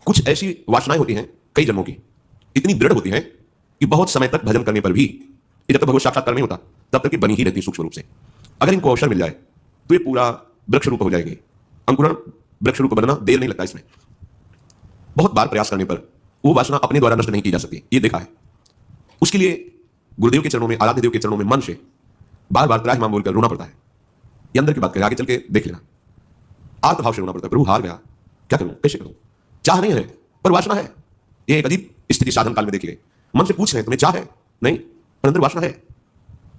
कुछ ऐसी वासनाएं होती हैं कई जन्मों की, इतनी दृढ़ होती हैं कि बहुत समय तक भजन करने पर भी, ये जब तक भगवत साक्षात्कार नहीं होता तब तक ये बनी ही रहती है सूक्ष्म रूप से। अगर इनको अवसर मिल जाए तो ये पूरा वृक्ष रूप हो जाएगी। अंकुरण वृक्ष रूप बनना देर नहीं लगता इसमें। बहुत बार प्रयास करने पर वो वासना अपने द्वारा नष्ट नहीं की जा सकती, ये देखा है। उसके लिए गुरुदेव के चरणों में, आराध्य देव के चरणों में मन से बार बार त्राहिमाम बोलकर रोना पड़ता है। ये अंदर की बात करें, आगे चल के देख लेना। आर्त भाव से रोना पड़ता है, प्रभु हार गया, क्या करूं, कैसे करूं। चाह नहीं है पर वासना है। ये एक अजीब स्थिति साधन काल में देखी गई। मन से पूछ रहे हैं तुम्हें चाह है नहीं, पर अंदर वासना है।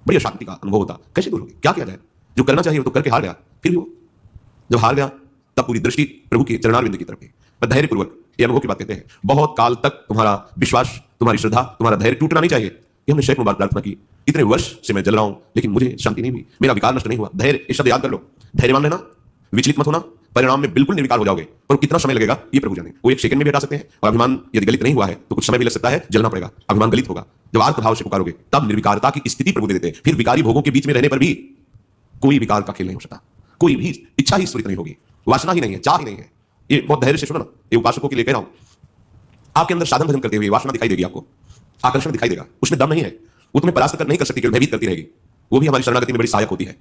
बड़ी अशांति का अनुभव होता, कैसे दूर होगी, क्या किया जाए। जो करना चाहिए वो तो करके हार गया, फिर भी वो जब हार गया तब पूरी दृष्टि प्रभु के चरणारविंद की तरफ गई। धैर्यपूर्वक ये अनुभव की बात कहते हैं। बहुत काल तक तुम्हारा विश्वास, तुम्हारी श्रद्धा, तुम्हारा धैर्य टूटना नहीं चाहिए। ये हमने सैकड़ों बार प्रार्थना की। इतने वर्ष से मैं जल रहा हूं लेकिन मुझे शांति नहीं हुई, मेरा विकार नष्ट नहीं हुआ। धैर्य, ये शब्द याद कर लो। धैर्यवान रहना, विचलित मत होना, परिणाम में बिल्कुल निर्विकार हो जाओगे। और कितना समय लगेगा ये प्रभु जाने। वो एक सेकंड में भी हटा सकते हैं। और अभिमान यदि गलित नहीं हुआ है तो कुछ समय भी लग सकता है, जलना पड़ेगा, अभिमान गलित होगा। जब आर्त भाव से पुकारोगे तब निर्विकारता की स्थिति प्रभु दे देते हैं। फिर विकारी भोगों के बीच में रहने पर भी कोई विकार का खेल नहीं हो सकता, कोई भी इच्छा ही स्फुरित नहीं होगी, वासना ही नहीं है, चाह ही नहीं है। ये बहुत धैर्य से सुनो ना, ये उपासकों के लिए कह रहा हूं। आपके अंदर साधन भजन करते हुए वासना दिखाई देगी, आपको आकर्षण दिखाई देगा, उसमें दम नहीं है, वो तुम्हें परास्त नहीं कर सकती, केवल भयभीत करती रहेगी। वो भी हमारी शरणागति में बड़ी सहायक होती है,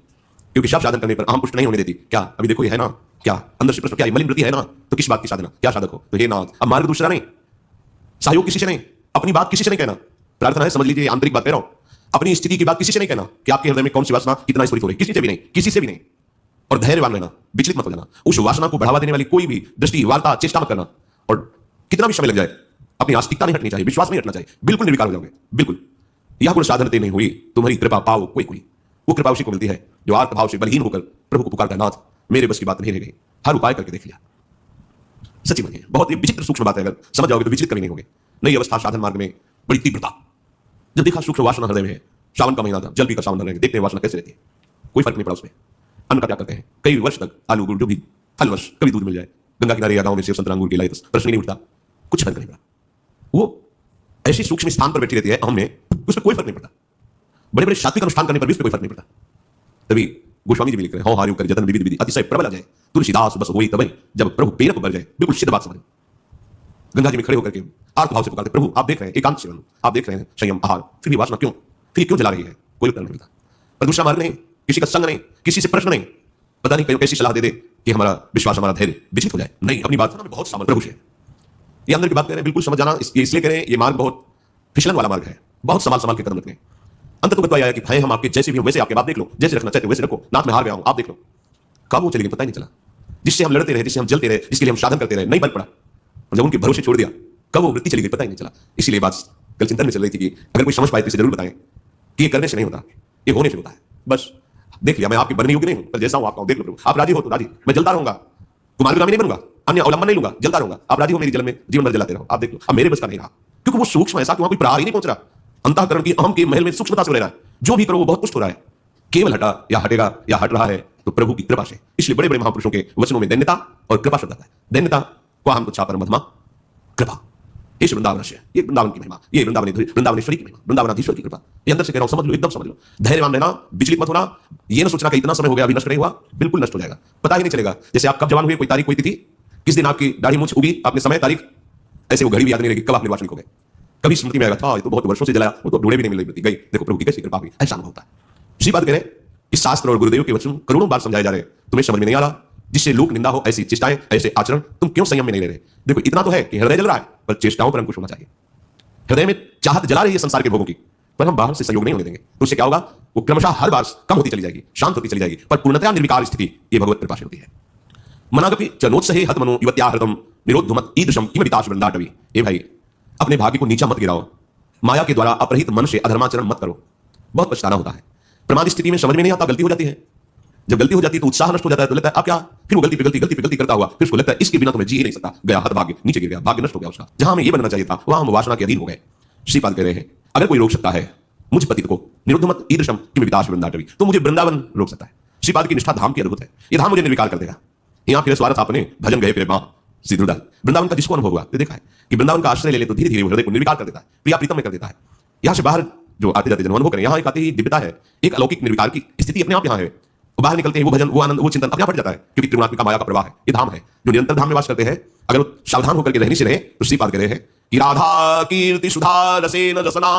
क्योंकि शब्द साधन करने पर अहम पुष्ट नहीं होने देती। क्या अभी देखो ये है ना, क्या अंदर से प्रश्न, क्या मलिन वृत्ति है ना, तो किस बात की साधना, क्या साधक हो। तो हे नाथ, अब मार्ग दूसरा नहीं, सहयोग किसी से नहीं, अपनी बात किसी से नहीं कहना। प्रार्थना है, समझ लीजिए, आंतरिक बात कह रहा हूं। अपनी स्थिति की बात किसी से नहीं कहना कि आपके हृदय में कौन सी वासना कितना स्फुरित हो रही, किसी से भी नहीं, किसी से भी नहीं। और धैर्यवान रहना, विचलित मत हो जाना। उस वासना को बढ़ावा देने वाली कोई भी दृष्टि, वार्ता, चेष्टा मत करना। और कितना भी समय लग जाए अपनी आस्तिकता नहीं हटनी चाहिए, विश्वास नहीं हटना चाहिए, बिल्कुल निर्विकार हो जाओगे। बिल्कुल यह गुण साधनते नहीं हुई, तुम्हारी कृपा पाओ कोई कोई। वो कृपा उसी को मिलती है जो आर्त भाव से बलहीन होकर प्रभु को पुकारता है, नाथ मेरे बस की बात नहीं रह गई, हर उपाय करके देख लिया। सच्ची बात है, बहुत ही विचित्र सूक्ष्म बात है। अगर समझ जाओगे तो विचलित कभी नहीं होगे। नई अवस्था साधन मार्ग में बड़ी तीव्रता। जब देखा सूक्ष्म वासना हृदय में है, सावन का महीना था, जल पीकर सावन रहेंगे, देखते हैं वासना कैसे रहती है, कोई फर्क नहीं पड़ा उसमें। अन्न का त्याग करते हैं, कई वर्ष तक आलू गुड़ जो भी फल वर्ष, कभी दूध मिल जाए, गंगा किनारे या गांव में सेब संतरा अंगूर केला, प्रश्न नहीं उठता, कुछ फर्क नहीं पड़ा। वो ऐसी सूक्ष्म स्थान पर बैठी रहती है, हमने उसमें कोई फर्क नहीं पड़ता। बड़े बड़े सात्विक अनुष्ठान करने पर भी उसमें कोई फर्क नहीं पड़ता। तभी गोस्वामी जी भी लिख रहे हैं, हौ हार्यु कर जतन विविध विधि अतिशय प्रबल आ जाए, तुलसीदास बस होई तबई, जब प्रभु प्रेरक बर जाए। बिल्कुल सिद्ध बात समझ। गंगा जी में खड़े होकर के आर्त भाव से पुकारते, प्रभु आप देख रहे हैं एकांत सेवन, आप देख रहे हैं संयम आहार, फिर भी वासना क्यों, फिर क्यों जला रही है, कोई उत्तर नहीं मिलता। पर दूसरा मार्ग नहीं, किसी का संग नहीं, किसी से प्रश्न नहीं, पता नहीं कैसी सलाह दे दे कि हमारा विश्वास, हमारा धैर्य विचलित हो जाए। नहीं, अपनी बात में बहुत सामर्थ्य प्रभु से। ये अंदर की बात कह रहे हैं, बिल्कुल समझ जाना। इसलिए कह रहे हैं ये मार्ग बहुत फिसलन वाला मार्ग है, बहुत संभाल के कदम रखने। अंत तो बताया कि भाई हम आपके जैसे भी हो वैसे आपके बात देख लो, जैसे रखना चाहते हो वैसे रखो, नाथ में हार गया हूं, आप देख लो। कब वो चलेगी पता ही नहीं चला। जिससे हम लड़ते रहे, जिससे हम जलते रहे, जिसके लिए हम साधन करते रहे, नहीं बल पड़ा। और जब उनके भरोसे छोड़ दिया, कब वो वृत्ति चली गई पता ही नहीं चला। इसीलिए बात कल चिंतन में चल रही थी कि अगर कोई समझ पाए तो इसे जरूर बताएं कि ये करने से नहीं होता, ये होने से होता है। बस देख लिया, मैं आपकी बनने योग्य नहीं हूं, पर जैसा हूं आपका हूं, देख लो प्रभु, आप राजी हो तो राजी, मैं जलता रहूंगा, कुमारगामी नहीं बनूंगा, अन्य अवलंबन नहीं लूंगा, जलता रहूंगा। आप राजी हो मेरी जल में जीवन भर जलाते रहो, आप देख लो। अब मेरे बस का नहीं रहा, क्योंकि वो सूक्ष्म ऐसा कि वहां कोई प्रहार ही नहीं पहुंच रहा। अंतःकरण की अहम के महल में सूक्ष्मता से रह रहा है, जो भी करो वो बहुत पुष्ट हो रहा है। केवल हटा या हटेगा या हट रहा है तो प्रभु की कृपा से। इसलिए बड़े बड़े महापुरुषों के वचनों में दैन्यता और कृपा शब्द आता है। दैन्यता को हम तुच्छा परम मध्यमा कृपा, ये वृंदावन से, ये वृंदावन की महिमा, ये वृंदावनेश्वरी की महिमा, वृंदावनाधीश्वर की कृपा। ये अंदर से कह रहा हूं, समझ लो, एकदम समझ लो। धैर्यवान रहना, विचलित मत होना, ये ना सोचना कि इतना समय हो गया अभी नष्ट नहीं हुआ, बिल्कुल नष्ट हो जाएगा, पता ही नहीं चलेगा। जैसे आप कब जवान हुए, कोई तारीख, कोई तिथि, किस दिन आपकी दाढ़ी मूंछ उगी, आपने समय, तारीख, ऐसे वो घड़ी भी याद नहीं रहेगी कब आपने वासनिक हो गए। कभी स्मृति में आएगा, था ये तो बहुत वर्षों से जलाया, वो तो ढूंढे भी नहीं मिल रही, गई, देखो प्रभु की कैसी कृपा हुई। ऐसा अनुभव होता है। इसी बात करें कि शास्त्र और गुरुदेव के वचन करोड़ों बार समझाए जा रहे, तुम्हें समझ में नहीं आ रहा, जिससे लोक निंदा हो, ऐसी चेष्टाएं, ऐसे आचरण, तुम क्यों संयम में नहीं ले रहे। देखो इतना तो है कि हृदय जल रहा है, पर चेष्टाओं पर अंकुश होना चाहिए। हृदय में चाहत जला रही है संसार के भोगों की, पर हम बाहर से सहयोग नहीं होने देंगे, तो उससे क्या होगा, वो क्रमशः हर बार कम होती चली जाएगी, शांत होती चली जाएगी, पर पूर्णतया निर्विकार स्थिति ये भगवत कृपा से होती है। मनागपि चनोत्सहे हतमनो युवत्याहृतम निरोद्धमत ईदृशम किमविताश वृंदाटवी। ए भाई, अपने भाग्य को नीचा मत गिराओ, माया के द्वारा अपरहित मन से अधर्माचरण मत करो, बहुत पछताना होता है। प्रमाद स्थिति में समझ में नहीं आता, गलती हो जाती है। जब गलती हो जाती है तो उत्साह नष्ट हो जाता है, तो लगता है अब क्या, फिर वो गलती पे गलती करता हुआ, फिर उसको लगता है इसके बिना तो मैं जी ही नहीं सकता, गया हतभाग्य, नीचे गिर गया, भाग्य नष्ट हो गया उसका। जहां हमें ये बनना चाहिए था वहां हम वासना के अधीन हो गए। श्रीपाद कह रहे हैं, अगर कोई रोक सकता है मुझ पतित को निरुद्धमत ईदृशम किमविताश वृंदाटवी, तो मुझे वृंदावन रोक सकता है। श्रीपाद की निष्ठा धाम की अद्भुत है, ये धाम मुझे निर्विकार कर देगा। यहाँ फिर स्वार्थ आपने भजन गए फिर मां सिद्धुदास। वृंदावन का जिसको अनुभव हुआ तो देखा है कि वृंदावन का आश्रय ले ले तो धीरे धीरे हृदय को निर्विकार कर देता है, प्रिया प्रीतम में कर देता है। यहाँ से बाहर जो आते जाते जन अनुभव करें, यहाँ एक आते ही दिव्यता है, एक अलौकिक निर्विकार की स्थिति अपने आप यहाँ है। बाहर निकलते हैं वो भजन, वो आनंद, वो चिंतन अपने आप हट जाता है, क्योंकि त्रिगुणात्मिका माया का प्रवाह है। ये धाम है जो निरंतर धाम में वास करते हैं। अगर वो सावधान होकर के रहने से रहे तो श्रीपाद कह रहे हैं कि राधा कीर्ति सुधा रसेन रसना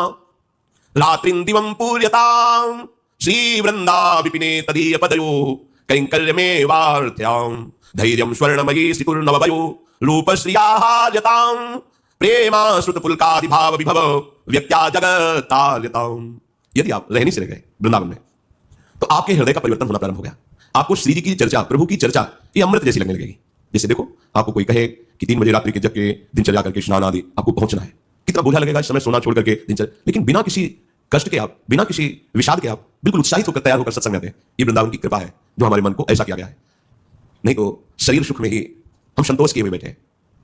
रात्रिं दिवं पूर्यताम श्री वृंदा विपिने तदीय पदयो कैंकर्य में वार्थ्याम धैर्यं स्वर्णमयी श्रीकुर्नवयो रूप श्रियाहार्यताम प्रेमा श्रुत पुलकादि भाव विभव व्यक्त्या जगतार्यताम। यदि आप रहने से रह गए वृंदावन में तो आपके हृदय का परिवर्तन होना प्रारंभ हो गया। आपको श्री जी की चर्चा, प्रभु की चर्चा ये अमृत जैसी लगने लगेगी। जैसे देखो, आपको कोई कहे कि 3 बजे रात्रि के जग के दिनचर्या करके स्नान आदि आपको पहुंचना है, कितना बोझा लगेगा इस समय सोना छोड़ करके दिनचर्या, लेकिन बिना किसी कष्ट के आप, बिना किसी विषाद के आप बिल्कुल उत्साहित होकर तैयार होकर सत्संग में आते हैं। ये वृंदावन की कृपा है जो हमारे मन को ऐसा किया गया है। नहीं तो शरीर सुख में ही हम संतोष किए हुए बैठे हैं,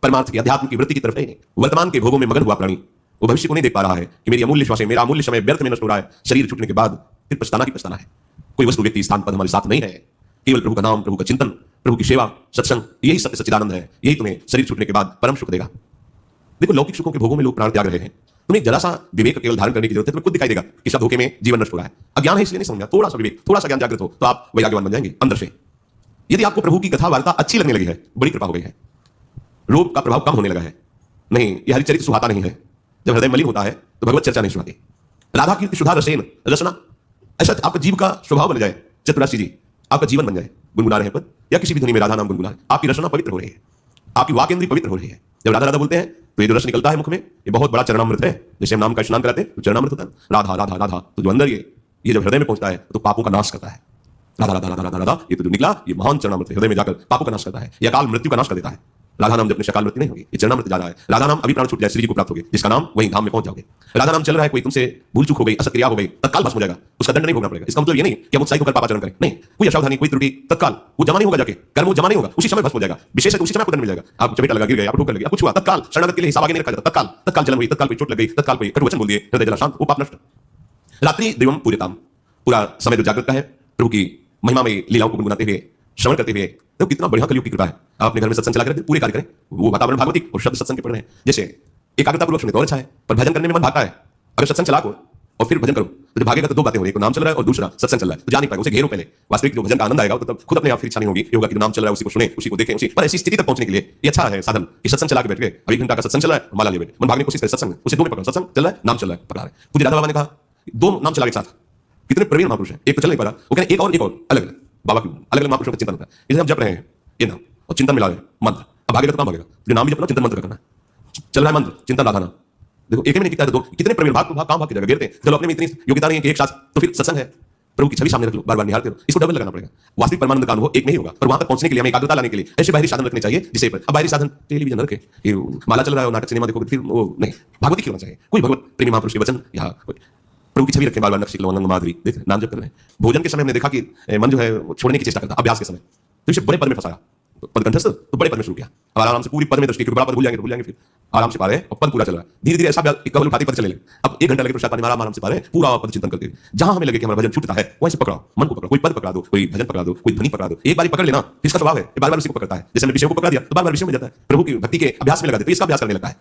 परमार्थ की, अध्यात्म की वृत्ति की तरफ नहीं। वर्तमान के भोगों में मगन हुआ प्राणी वो भविष्य को नहीं देख पा रहा है कि मेरी अमूल्य श्वासें, मेरा अमूल्य समय व्यर्थ में नष्ट हो रहा है। शरीर छूटने के बाद फिर पछताना ही पछताना है। कोई वस्तु, व्यक्ति, स्थान, पद हमारे साथ नहीं है। केवल प्रभु का नाम, प्रभु का चिंतन, प्रभु की सेवा, सत्संग, यही सत्य सच्चिदानंद है। यही तुम्हें शरीर छूटने के बाद परम सुख देगा। देखो, लौकिक सुखों के भोगों में लोग प्राण त्याग रहे हैं। तुम्हें जरा सा विवेक केवल धारण करने की जरूरत है। तुम्हें खुद दिखाई देगा कि सब धोखे में जीवन नष्ट हो रहा है। अज्ञान है इसलिए नहीं समझा। थोड़ा सा विवेक, थोड़ा सा ज्ञान जागृत हो तो आप वैराग्यवान बन जाएंगे अंदर से। यदि आपको प्रभु की कथा वार्ता अच्छी लगने लगी है, बड़ी कृपा हो गई है, रोग का प्रभाव कम होने लगा है। नहीं, यह हरिचरित्र सुहाता नहीं है। जब हृदय मलिन होता है तो भगवत चर्चा नहीं सुहाती। राधा कीर्ति सुधा रसेन रसना, ऐसा आपका जीव का स्वभाव बन जाए। चतुराशी जी, आपका जीवन बन जाए, गुनगुना रहे पद या किसी भी ध्वनि में राधा नाम गुनगुना, आपकी रचना पवित्र हो रही है, आपकी वाक इंद्री पवित्र हो रही है। जब राधा राधा बोलते हैं तो ये जो रस निकलता है मुख में, ये बहुत बड़ा चरणामृत है। जैसे हम नाम का स्नान कराते हैं तो चरणामृत होता है, राधा राधा राधा। तो जो अंदर ये जब हृदय में पहुंचता है तो पापों का नाश करता है। राधा राधा राधा राधा राधा, ये तो जो निकला ये महान चरणामृत हृदय में जाकर पापों का नाश करता है। यह अकाल मृत्यु का नाश कर देता है। राधा नाम जब अपने अकाल मृत्यु नहीं होगी, ये चरणामृत जा रहा है। राधा नाम अभी प्राण छूट जाए, श्री जी को प्राप्त होगी, जिसका नाम वहीं धाम में पहुंच जाओगे। राधा नाम चल रहा है, कोई तुमसे भूल चूक हो गई, असत्क्रिया हो गई, तत्काल भस्म हो जाएगा, उसका दंड नहीं भोगना पड़ेगा। इसका मतलब ये नहीं कि हम उत्साहित होकर पापाचरण करें, नहीं, कोई असावधानी, कोई त्रुटि, तत्काल वो जमा नहीं होगा, जाके कर्म वो जमा नहीं होगा, उसी समय भस्म हो जाएगा। विशेष उसी समय आपको दंड मिल जाएगा। आप चपेटा लगा, गिर गए, आप ठोकर लगी, आप कुछ हुआ, तत्काल शरणागत के लिए हिसाब आगे नहीं रखा जाता। तत्काल जन्म हुई, तत्काल कोई चोट लग गई, तत्काल कोई कटु वचन बोल दिए, हृदय जला शांत, वो पाप नष्ट। रात्रि दिवम पूर्यताम, पूरा समय जो जागृत है प्रभु की महिमा में लीलाओं को गुनगुनाते हुए, श्रवण करते हुए, तो कितना बढ़िया कलयुग की कृपा है। आप अपने घर में सत्संग चला कर पूरे कार्य करें, वो वातावरण भागवतिक और शब्द सत्संग के पढ़ रहे हैं। जैसे एकाग्रता पूर्वक सुने तो और अच्छा है, पर भजन करने में मन भागता है। अगर सत्संग चला को और फिर भजन करो तो जब भागेगा तो 2 बातें हो रही है, एक नाम चल रहा है और दूसरा सत्संग चल रहा है, तो जा नहीं पाएगा, उसे घेरो पहले। वास्तविक जो भजन का आनंद आएगा तो तब खुद अपने आप फिर इच्छा नहीं होगी, ये होगा कि नाम चल रहा है उसी को सुने, उसी को देखें, उसी पर ऐसी स्थिति तक पहुंचने के लिए ये अच्छा है साधन। ये सत्संग चला के बैठ गए, अभी 1 घंटा का सत्संग चला है, माला ले बैठे, मन भागने की कोशिश करे, सत्संग उसे 2 में पकड़ो, सत्संग चल रहा है, नाम चल रहा है, पकड़ा रहे। पूज्य राधा बाबा ने कहा 2 नाम चला के साथ, कितने प्रवीण महापुरुष हैं। एक तो चल नहीं पा रहा, वो कहते एक और अलग अलग बाबा की अलग अलग महापुरुषों का चिंतन होता है। इसलिए हम जप रहे हैं ये नाम और चिंतन मिला मंत्र, अब भागेगा तो कहाँ भागेगा, जो नाम भी जपना, चिंतन मंत्र करना, चल रहा है मंत्र, चिंतन राधा नाम। देखो एक में नहीं टिकता है, 2 कितने प्रवीण भाग कहाँ भाग की जगह गिरते हैं। चलो अपने में इतनी योग्यता नहीं है कि एक साथ, तो फिर सत्संग है, प्रभु की छवि सामने रख लो, बार बार निहारते रहो, इसको डबल लगाना पड़ेगा। वास्तविक परमानंद का अनुभव एक नहीं होगा, पर वहां तक पहुंचने के लिए हमें एकाग्रता लाने के लिए ऐसे बाहरी साधन रखने चाहिए जिसे पर। अब बाहरी साधन टेलीविजन रखे, ये माला चल रहा है और नाटक सिनेमा देखो, फिर वो नहीं, भागवती क्यों होना चाहिए। कोई भगवत प्रेमी महापुरुष के वचन या प्रभु की छवि रखें, बार बार नक्श लवंग माधुरी देख नाम जप कर रहे हैं। भोजन के समय हमने देखा कि मन जो है छोड़ने की चेष्टा करता, अभ्यास के समय तो इसे बड़े पद में फंसाया, पद कंठस्थ तो बड़े पद में शुरू किया। अब आराम से पूरी पद में दृष्टि, बड़ा पद भूल जाएंगे, फिर आराम से पा रहे और पद पूरा चल रहा है। धीरे धीरे ऐसा कवल उठाते पद चले लगे। अब 1 घंटा लगे प्रसाद पानी में आराम से पा रहे, पूरा पद चिंतन करते। जहां हमें लगे कि हमारा भजन छूटता है वहीं से पकड़ो, मन को पकड़ो, कोई पद पकड़ा दो, कोई भजन पकड़ा दो, कोई ध्वनि पकड़ा दो, एक बार पकड़ लेना, इसका स्वभाव है बार बार उसी को पकड़ता है। जैसे हमने विषय को पकड़ा दिया तो बार बार विषय में जाता है। प्रभु की भक्ति के अभ्यास में लगा दे तो इसका अभ्यास करने लगता है।